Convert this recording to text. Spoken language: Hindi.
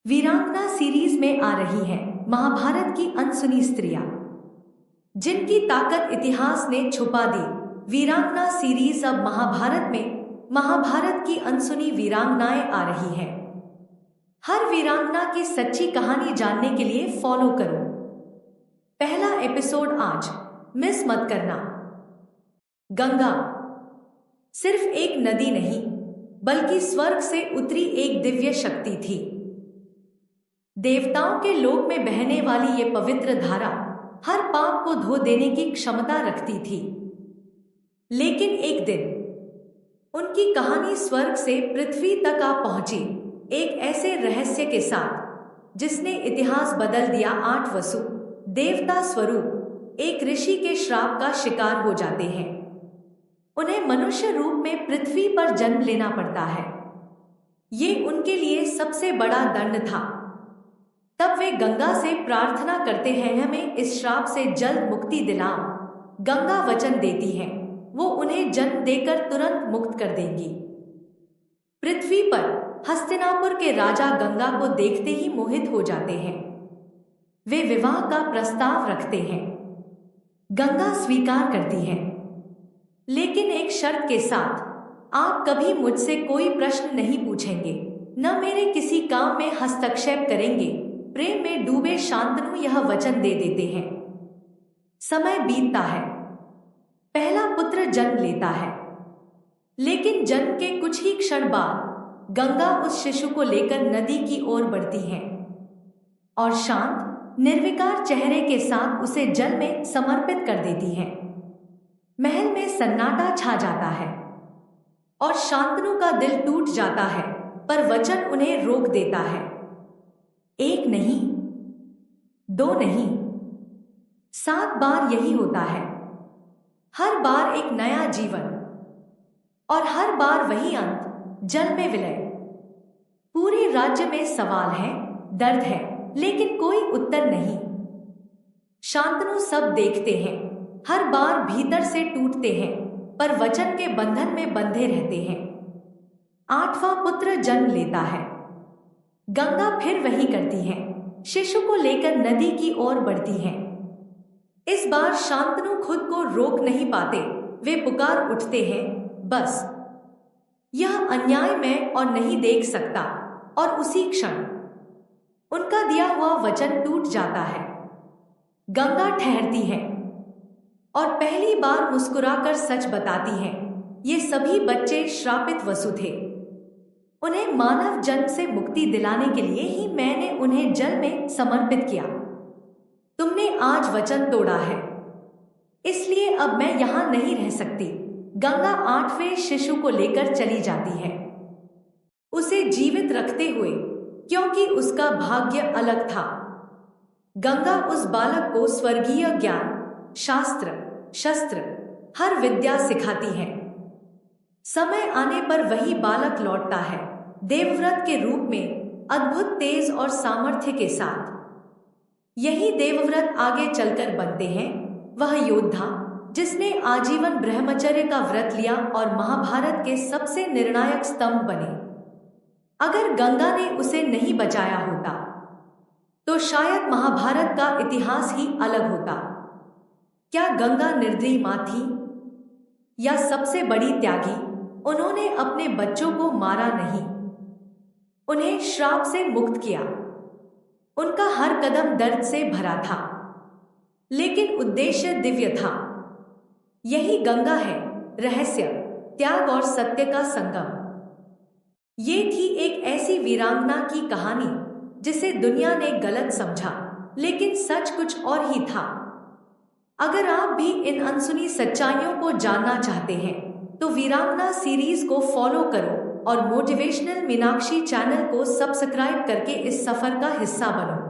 वीरांगना सीरीज में आ रही है महाभारत की अनसुनी स्त्रियां, जिनकी ताकत इतिहास ने छुपा दी। वीरांगना सीरीज अब महाभारत में महाभारत की अनसुनी वीरांगनाएं आ रही है। हर वीरांगना की सच्ची कहानी जानने के लिए फॉलो करो। पहला एपिसोड आज मिस मत करना। गंगा सिर्फ एक नदी नहीं, बल्कि स्वर्ग से उतरी एक दिव्य शक्ति थी। देवताओं के लोक में बहने वाली ये पवित्र धारा हर पाप को धो देने की क्षमता रखती थी। लेकिन एक दिन उनकी कहानी स्वर्ग से पृथ्वी तक आ पहुंची, एक ऐसे रहस्य के साथ जिसने इतिहास बदल दिया। 8 वसु देवता स्वरूप एक ऋषि के श्राप का शिकार हो जाते हैं। उन्हें मनुष्य रूप में पृथ्वी पर जन्म लेना पड़ता है। ये उनके लिए सबसे बड़ा दंड था। तब वे गंगा से प्रार्थना करते हैं, हमें इस श्राप से जल्द मुक्ति दिलाओ। गंगा वचन देती है, वो उन्हें जन्म देकर तुरंत मुक्त कर देंगी। पृथ्वी पर हस्तिनापुर के राजा गंगा को देखते ही मोहित हो जाते हैं। वे विवाह का प्रस्ताव रखते हैं। गंगा स्वीकार करती है, लेकिन एक शर्त के साथ, आप कभी मुझसे कोई प्रश्न नहीं पूछेंगे, न मेरे किसी काम में हस्तक्षेप करेंगे। प्रेम में डूबे शांतनु यह वचन दे देते हैं। समय बीतता है, पहला पुत्र जन्म लेता है, लेकिन जन्म के कुछ ही क्षण बाद गंगा उस शिशु को लेकर नदी की ओर बढ़ती है और शांत निर्विकार चेहरे के साथ उसे जल में समर्पित कर देती है। महल में सन्नाटा छा जाता है और शांतनु का दिल टूट जाता है, पर वचन उन्हें रोक देता है। 1 नहीं, 2 नहीं, 7 बार यही होता है। हर बार एक नया जीवन और हर बार वही अंत, जल में विलय। पूरे राज्य में सवाल है, दर्द है, लेकिन कोई उत्तर नहीं। शांतनु सब देखते हैं, हर बार भीतर से टूटते हैं, पर वचन के बंधन में बंधे रहते हैं। 8वां पुत्र जन्म लेता है। गंगा फिर वही करती है, शिशु को लेकर नदी की ओर बढ़ती है। इस बार शांतनु खुद को रोक नहीं पाते, वे पुकार उठते हैं, बस यह अन्याय मैं और नहीं देख सकता। और उसी क्षण उनका दिया हुआ वचन टूट जाता है। गंगा ठहरती है और पहली बार मुस्कुराकर सच बताती है, ये सभी बच्चे श्रापित वसु थे। उन्हें मानव जन्म से मुक्ति दिलाने के लिए ही मैंने उन्हें जल में समर्पित किया। तुमने आज वचन तोड़ा है, इसलिए अब मैं यहां नहीं रह सकती। गंगा 8वें शिशु को लेकर चली जाती है, उसे जीवित रखते हुए, क्योंकि उसका भाग्य अलग था। गंगा उस बालक को स्वर्गीय ज्ञान, शास्त्र, शस्त्र, हर विद्या सिखाती है। समय आने पर वही बालक लौटता है, देवव्रत के रूप में, अद्भुत तेज और सामर्थ्य के साथ। यही देवव्रत आगे चलकर बनते हैं वह योद्धा जिसने आजीवन ब्रह्मचर्य का व्रत लिया और महाभारत के सबसे निर्णायक स्तंभ बने। अगर गंगा ने उसे नहीं बचाया होता, तो शायद महाभारत का इतिहास ही अलग होता। क्या गंगा निर्दयी मां थी, या सबसे बड़ी त्यागी? उन्होंने अपने बच्चों को मारा नहीं, उन्हें श्राप से मुक्त किया। उनका हर कदम दर्द से भरा था, लेकिन उद्देश्य दिव्य था। यही गंगा है, रहस्य, त्याग और सत्य का संगम। ये थी एक ऐसी वीरांगना की कहानी जिसे दुनिया ने गलत समझा, लेकिन सच कुछ और ही था। अगर आप भी इन अनसुनी सच्चाइयों को जानना चाहते हैं, तो वीरांगना सीरीज को फॉलो करो और मोटिवेशनल मीनाक्षी चैनल को सब्सक्राइब करके इस सफर का हिस्सा बनो।